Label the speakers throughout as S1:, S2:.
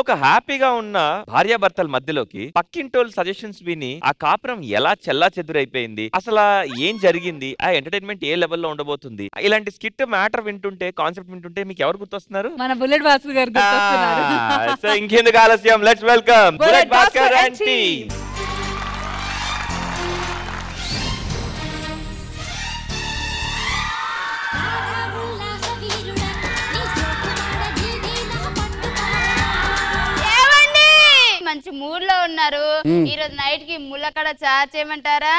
S1: ఒక హ్యాపీగా ఉన్న భార్యాభర్తల మధ్యలోకి పక్కింటోల్ సజెషన్స్ విని ఆ కాపురం ఎలా చెల్లా చెదురైపోయింది, అసలు ఏం జరిగింది, ఆ ఎంటర్టైన్మెంట్ ఏ లెవెల్లో ఉండబోతుంది, ఇలాంటి స్కిట్ మ్యాటర్ వింటుంటే, కాన్సెప్ట్ వింటుంటే మీకు ఎవరు గుర్తొస్తున్నారు?
S2: మన బుల్లెట్ భాస్కర్ గారు గుర్తొస్తున్నారు.
S1: సో ఇంకెందుకు ఆలస్యం, let's welcome bullet Bhaskar and team.
S3: మంచి మూడ్ లో ఉన్నారు. ఈ రోజు నైట్ కి ములక్కడ చార్ చేయమంటారా?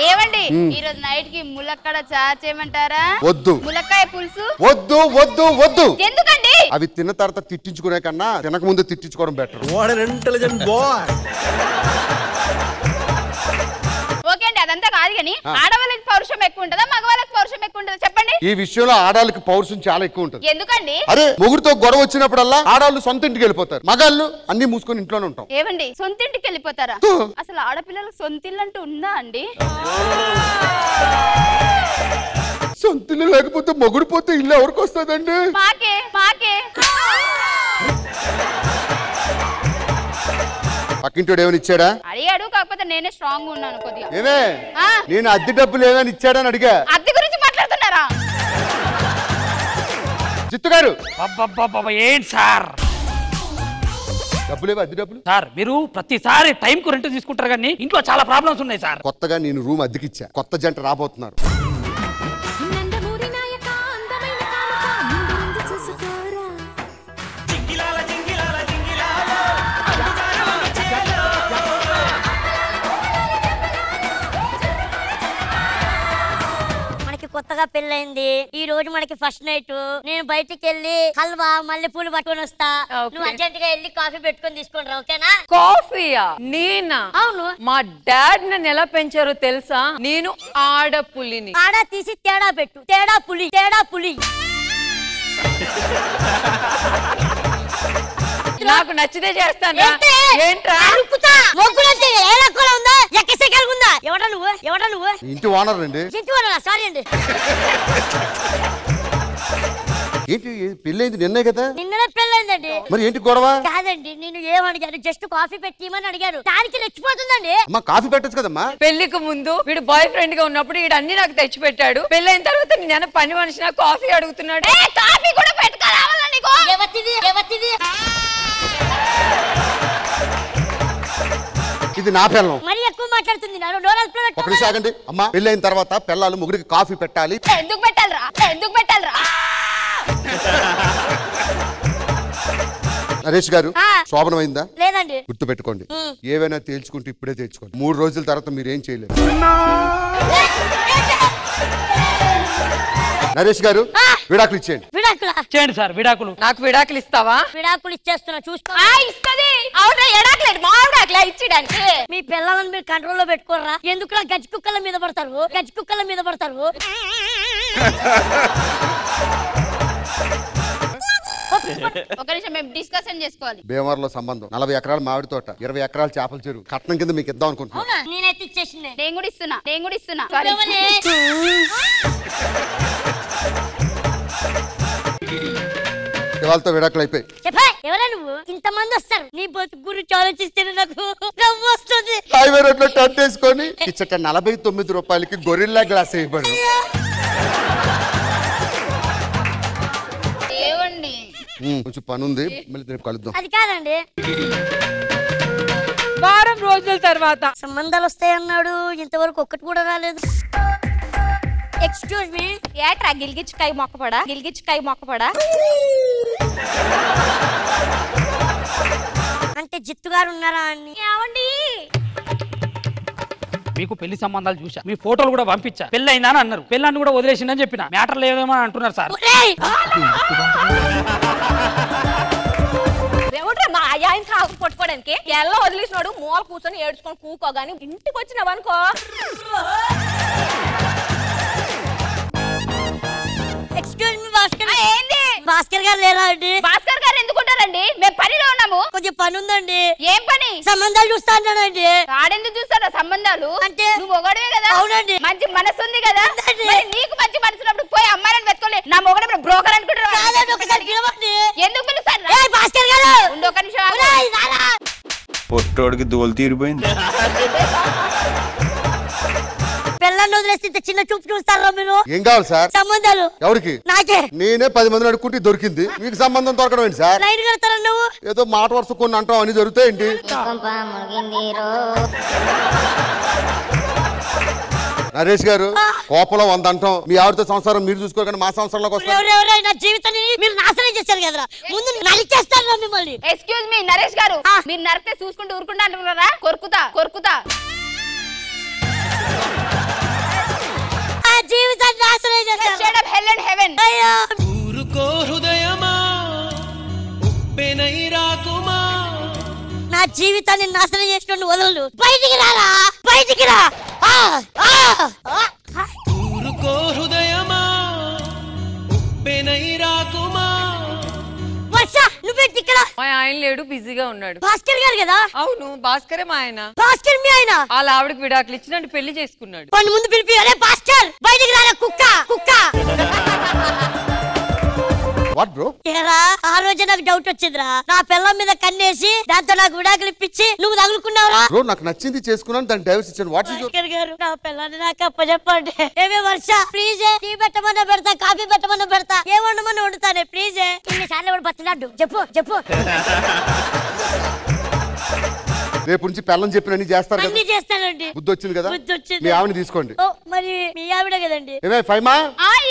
S3: ఏమండి ఈ రోజు నైట్ కి ములక్కడ చార్ చేయమంటారా?
S4: వద్దు.
S3: ములక్కాయ పులుసు
S4: వద్దు వద్దు వద్దు.
S3: ఎందుకండి?
S4: అవి తిన్న తర్వాత తిట్టించుకునే కన్నా తినక ముందు తిట్టించుకోవడం better.
S5: What an intelligent boy.
S3: Okay అండి, అదంతా కాదు కానీ ఆడవాళ్ళకి పౌరుషం ఎక్కువ ఉంటుందా, మగవాళ్ళకి పౌరుషం ఎక్కువ ఉంటుందా చెప్పండి?
S4: ఈ విషయంలో ఆడాళ్ళకి పౌరుషం చాలా ఎక్కువ ఉంటుంది.
S3: ఎందుకండి?
S4: అరే మొగుడుతో గొడవ వచ్చినప్పుడల్లా ఆడాళ్ళు సొంత ఇంటికి వెళ్ళిపోతారు, మగాళ్ళు అన్ని మూసుకొని ఇంట్లోనే ఉంటాం.
S3: ఏమండి సొంత ఇంటికి వెళ్ళిపోతారా? అసలు ఆడపిల్లలకు సొంత ఇల్లు అంటూ ఉందా అండి?
S4: సొంత ఇల్లు లేకపోతే మొగుడు పోతే ఇల్లు ఎవరికి వస్తుందండి?
S3: మాకే మాకే.
S4: పక్కింటోడు ఏమని ఇచ్చాడా?
S3: అడిగాడు, కాకపోతే నేనే స్ట్రాంగ్ ఉన్నాను కొద్దిగా.
S4: ఏమే నేను అద్దె డబ్బులు ఏమని ఇచ్చాడని అడిగా.
S3: అద్దె గురించి మాట్లాడుతున్నారా?
S4: చిత్తు గారు
S6: ఏంటి సార్
S4: డబ్బులేవా? అద్దె డబ్బులు
S6: సార్ మీరు ప్రతిసారి టైం కు రెంట్ తీసుకుంటారు కానీ ఇంట్లో చాలా ప్రాబ్లమ్స్ ఉన్నాయి సార్.
S4: కొత్తగా నేను రూమ్ అద్దెకిచ్చా, కొత్త జంట రాబోతున్నారు.
S7: కొత్తగా పెళ్ళైంది, ఈ రోజు మనకి ఫస్ట్ నైట్. నేను బయటికి వెళ్ళి హల్వా మల్లెపూలు పట్టుకొని వస్తా, నువ్వు అర్జెంట్ గా వెళ్ళి కాఫీ పెట్టుకొని తీసుకొని రా, ఓకేనా?
S2: కాఫీయా? నేనా?
S7: అవును.
S2: మా డాడ్ నన్ను ఎలా పెంచారో తెలుసా? నేను ఆడపులిని.
S7: ఆడ తీసి తేడా పెట్టు, తేడా పులి, తేడా పులి.
S2: నాకు నచ్చితే చేస్తాను. ఏంట్రా
S7: ఎవడా నువ్వు? ఎవడా నువ్వు?
S4: ఇంటి ఓనర్ అండి.
S7: ఇంటి ఓనరా? సారీ అండి.
S4: ఏంటి పెళ్ళైంది నిన్నే కదా?
S7: నిన్ననే పెళ్ళైందండి.
S4: మరి ఏంటి గొడవ?
S7: కాదండి, నేను ఏమడిగాను, జస్ట్ కాఫీ పెట్టిమని అడిగాను, దానికి రెచ్చిపోతుందండి.
S4: అమ్మా కాఫీ పెట్టచ్చు కదమ్మా.
S2: పెళ్లికి ముందు వీడు బాయ్ ఫ్రెండ్ గా ఉన్నప్పుడు వీడు అన్ని నాకు తెచ్చి పెట్టాడు. పెళ్ళైన తర్వాత నేను పని మనిషి నాకు కాఫీ అడుగుతున్నాడు.
S3: కాఫీ కూడా పెట్టుకోవాలా నీకు?
S7: ఎవతిది ఎవతిది?
S4: ఇది నా పిల్లం.
S7: మరి ఎక్కువ మాట్లాడుతుంది.
S4: ఒక నిమిషం ఆగండి అమ్మా. పెళ్ళైన తర్వాత పిల్లలు ముగ్గురికి కాఫీ పెట్టాలి.
S3: ఎందుకు పెట్టాలరా? ఎందుకు పెట్టాలరా?
S4: నరేష్ గారు శోభనమైందా?
S7: లేదండి.
S4: గుర్తు పెట్టుకోండి, ఏవైనా తేల్చుకుంటే ఇప్పుడే తేల్చుకోండి. 3 రోజుల తర్వాత మీరేం చేయలేరు. నరేష్ గారు విడాకులు ఇచ్చేయండి.
S7: విడాకులా?
S6: చేయండి సార్ విడాకులు.
S2: నాకు విడాకులు ఇస్తావా?
S7: విడాకులు ఇచ్చేస్తున్నా, చూసుకో.
S3: ఇస్తది. అవునా? ఎడాకులేదు మా విడాకులా ఇచ్చేయడానికి.
S7: మీ పిల్లలను మీరు కంట్రోల్లో పెట్టుకోరా. ఎందుకు గజ్జి కుక్కల మీద పడతారు, గజ్జి కుక్కల మీద పడతారు.
S3: ఒక నిమిషం మేము డిస్కషన్ చేసుకోవాలి.
S4: భీమవరంలో సంబంధం 40 ఎకరాల మామిడి తోట, 20 ఎకరాల చేపల చెరువు, కట్నం కింద మీకు ఇద్దాం అనుకుంటున్నా.
S7: నేనైతే ఇచ్చేసింది.
S3: నేను కూడా ఇస్తున్నా.
S4: ఇవాళతో విడాకులు అయిపోయి.
S7: ఎవరా నువ్వు? ఇంతమంది వస్తారు, నీ బతుకు గురించి ఆలోచిస్తేనే నాకు నవ్వు వస్తుంది.
S4: హైవే రోడ్ లో టెంట్ వేసుకొని ఇచ్చట 49 రూపాయలకి గొరిల్లా గ్లాస్ వేయబడి. కొంచెం పని ఉంది, మళ్ళీ రేపు కలుద్దాం.
S7: అది కాదండి,
S2: వారం రోజుల తర్వాత
S7: సంబంధాలు వస్తాయన్నాడు, ఇంతవరకు ఒక్కటి కూడా రాలేదు. Excuse me.
S3: ఏట్రా గిల్గిచ్చుకాయ మొక్కపడా? గిల్గిచ్చుకాయ మొక్కపడా
S7: అంటే జిత్తు గారు ఉన్నారా అని?
S3: ఏమండి
S6: మీకు పెళ్లి సంబంధాలు చూసా, మీ ఫోటోలు కూడా పంపించా. పెళ్లి అయిందా అని అన్నారు, పెళ్ళాన్ని కూడా వదిలేసిందని చెప్పిన. మ్యాటర్ లేదేమో అంటున్నారు సార్.
S3: మా ఆయన తాగు కొట్టుకోవడానికి ఎలా వదిలేసినాడు? మూల కూర్చొని ఏడ్చుకొని కూకోగాని ఇంటికి వచ్చినావనుకో.
S7: Excuse me Bhaskar.
S3: ఏంది?
S7: భాస్కర్ గారు లేరా అండి?
S3: భాస్కర్ గారు ఎందుకుంటారండి? మేము పనిలో ఉన్నాము.
S7: కొంచెం పని ఉందండి.
S3: ఏం పని?
S7: సంబంధాలు చూస్తా అన్నాడండి.
S3: ఆడెందుకు చూస్తారా సంబంధాలు? చాలు
S7: అంటే
S3: నువ్వు మొగడమే కదా.
S7: అవునండి.
S3: మంచి మనసు ఉంది కదా. మరి నీకు మంచి మనసు ఉన్నప్పుడు పోయి అమ్మాయిని వెతుకోలే. నా మొగడే బ్రోకర్ అనుకుంటున్నాను.
S7: ఒకసారి పిలవండి.
S3: ఎందుకు పిలుస్తాను?
S7: ఏయ్ భాస్కర్ గారు
S3: ఒక నిమిషం.
S5: పొట్టోడికి దోలు తీరిపోయింది.
S7: పిల్లల్ని వదిలేస్తే చిన్న చూపు చూస్తారా మీరు?
S4: ఏం కావాలి సార్?
S7: సంబంధాలు.
S4: ఎవరికి?
S7: నాకే.
S4: నేనే 10 మందిని అడుక్కుంటే దొరికింది, మీకు సంబంధం దొరకడం ఏంటి సార్?
S7: లైన్ కడతారా నువ్వు?
S4: ఏదో మాట వరుస కొన్ని అంటాం, అని జరుగుతాయేంటి? నరేష్ గారు కోపంలో 100 అంటాం. మీ ఆవిడతో సంసారం మీరు చూసుకోకండి, మా సంసారంలోకి వస్తారు.
S7: నా జీవితాన్ని మీరు నాశనం చేశారు కదరా. ముందు నరికేస్తాను మిమ్మల్ని.
S3: ఎక్స్క్యూజ్ మీ నరేష్ గారు, మీరు నరికితే చూసుకుంటూ ఊరుకుంటా అంటున్నారా? కొరుకుతా
S7: ఆ జీవితాన్ని నాశనం చేశారు.
S3: Straight up hell and heaven.
S7: అయ్యో
S8: ఊరుకో హృదయమా ఉప్పెనై రాకుమా.
S7: నా జీవితాన్ని నాశనం చేసిన వదలు. బయటికి రారా, బయటికి రా.
S8: ఊరుకో హృదయమా ఉప్పెనై రాకుమా.
S7: వర్ష నువ్వే ఇక్కడ.
S2: మా ఆయన లేడు, బిజీగా ఉన్నాడు.
S7: భాస్కర్ గారు కదా?
S2: అవును, భాస్కరే మా ఆయన.
S7: భాస్కర్ మీ ఆయన?
S2: వాళ్ళ ఆవిడకి విడాకులు ఇచ్చి నన్ను పెళ్లి చేసుకున్నాడు.
S7: పని ముందు పిలిపి, అరే భాస్కర్ బయటికి రారా కుక్క కుక్క.
S4: What bro?
S7: ఏరా ఆ రోజే నాకు డౌట్ వచ్చిందిరా. నా పిల్లం మీద కన్నేసి దాంతో నాకు విడాకులు ఇప్పించి నువ్వు తగులుకున్నావురా.
S4: బ్రో నాకు నచ్చింది చేసుకున్నాను, దాన్ని డైవర్స్ ఇచ్చాను. వాట్ ఇస్
S7: భాస్కర్ గారు నా పిల్లని నాకు అప్పచెప్పండి. ఏమే వర్ష ప్లీజ్, టీ పెట్టమన్నా పెడతా, కాఫీ పెట్టమన్నా పెడతా, ఏ వండమన్నా వండుతానే ప్లీజ్. ఇన్నిసార్లు కూడా బతిలాడు. చెప్పు
S4: రేపు నుంచి పిల్లని చెప్పిన చేస్తారు కదా?
S7: అన్ని చేస్తానండి.
S4: బుద్ధి వచ్చింది కదా?
S7: బుద్ధి వచ్చింది.
S4: మీ ఆవిడని తీసుకోండి.
S7: మరి మీ ఆవిడ కదండి.
S4: ఏమే ఫైమా?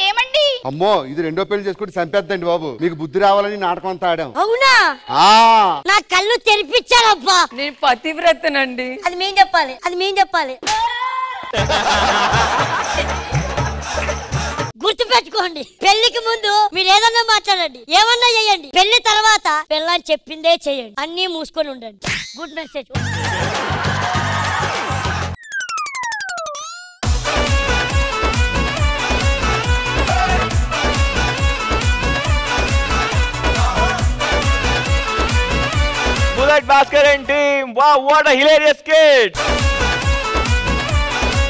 S3: ఏమండి?
S4: అమ్మో ఇది 2వ పెళ్లి చేసుకుంటే చంపేద్దండి బాబు. మీకు బుద్ధి రావాలని నాటకం అంతా ఆడాం.
S7: అవునా? నా కళ్ళు తెరిపించారబ్బా.
S2: నేను పతివ్రతనండి.
S7: అది మేము చెప్పాలి. గుర్తు పెట్టుకోండి, పెళ్లికి ముందు మీరు ఏదన్నా మాట్లాడండి, ఏమన్నా చేయండి. పెళ్లి తర్వాత పెళ్ళని చెప్పిందే చేయండి. అన్నీ మూసుకొని ఉండండి. Good message.
S1: Bullet Bhaskar and team, wow what a hilarious skit.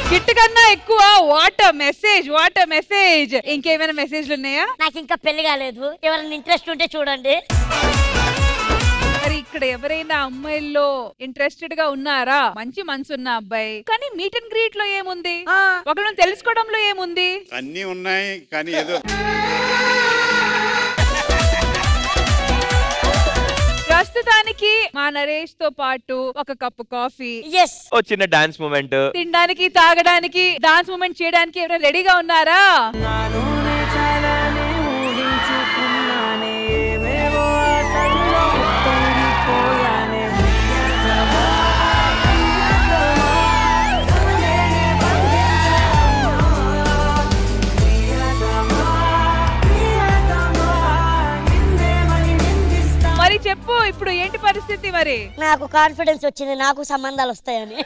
S9: Kit కన్నా ఎక్కువ వాట్ మెసేజ్. ఇంకేమైనా మెసేజ్లు ఉన్నాయా?
S7: నాకు ఇంకా పెళ్లి కాలేదు, ఎవరైనా ఇంట్రెస్ట్ ఉంటే చూడండి.
S9: మరి ఇక్కడ ఎవరైనా అమ్మాయిల్లో ఇంట్రెస్టెడ్ గా ఉన్నారా? మంచి మనసు ఉన్న అబ్బాయి, కానీ మీట్ అండ్ గ్రీట్ లో ఏముంది? ఒకళ్ళని తెలుసుకోవడంలో ఏముంది?
S10: అన్ని ఉన్నాయి కానీ ఏదో.
S9: ప్రస్తుతానికి మా నరేష్ తో పాటు ఒక కప్పు కాఫీ,
S1: ఓ చిన్న డాన్స్ మూమెంట్,
S9: తినడానికి తాగడానికి డాన్స్ మూమెంట్ చేయడానికి ఎవరైనా రెడీగా ఉన్నారా? మరి చెప్పు, ఇప్పుడు ఏంటి పరిస్థితి? మరి
S7: నాకు కాన్ఫిడెన్స్ వచ్చింది, నాకు సంబంధాలు వస్తాయని.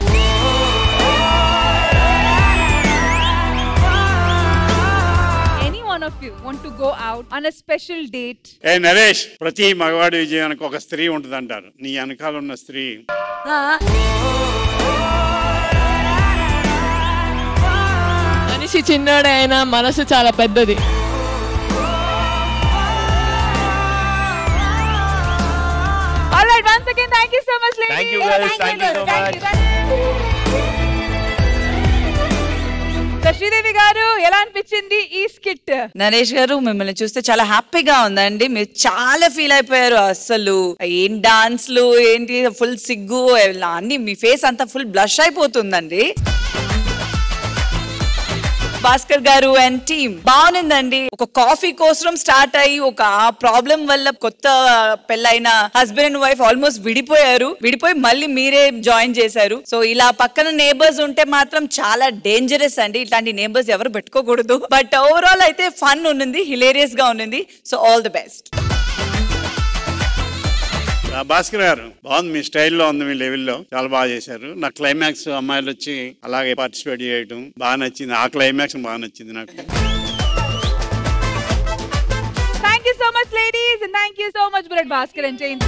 S9: Any one of you want to go out on a special date?
S10: ఏ నరేష్, ప్రతి మగవాడి విజయానికి ఒక స్త్రీ ఉంటుంది అంటారు. నీ వెనకాల ఉన్న స్త్రీ
S11: మనిషి చిన్నోడే అయినా మనసు చాలా పెద్దది.
S9: All right, once again, thank you so much, ladies.
S1: Thank you guys. Thank you so much.
S9: Sridevi గారు, ఎలా అనిపించింది ఈ స్కిట్?
S12: నరేష్ గారు, మిమ్మల్ని చూస్తే చాలా హ్యాపీగా ఉందండి. మీరు చాలా ఫీల్ అయిపోయారు. అసలు ఏం డాన్స్లు ఏంటి, ఫుల్ సిగ్గు అన్ని, మీ ఫేస్ అంతా ఫుల్ బ్లష్ అయిపోతుందండి. భాస్కర్ గారు అండ్ టీమ్ బాగుందండి. ఒక కాఫీ కోసం స్టార్ట్ అయ్యి ఒక ప్రాబ్లం వల్ల కొత్త పెళ్ళైన హస్బెండ్ అండ్ వైఫ్ ఆల్మోస్ట్ విడిపోయి మళ్ళీ మీరే జాయిన్ చేశారు. సో ఇలా పక్కన నేబర్స్ ఉంటే మాత్రం చాలా డేంజరస్ అండి. ఇట్లాంటి నేబర్స్ ఎవరు పెట్టుకోకూడదు. బట్ ఓవరాల్ అయితే ఫన్ ఉన్నది, హిలేరియస్ గా ఉన్నది. So all the best.
S10: Bhaskar గారు, బాగుంది, మీ స్టైల్లో ఉంది, మీ లెవెల్లో చాలా బాగా చేశారు. నా క్లైమాక్స్ అమ్మాయిలు వచ్చి అలాగే పార్టిసిపేట్ చేయడం బాగా నచ్చింది. ఆ క్లైమాక్స్ బాగా నచ్చింది నాకు.
S9: Thank you so much, ladies, and thank you so much, Bullet Bhaskar and James.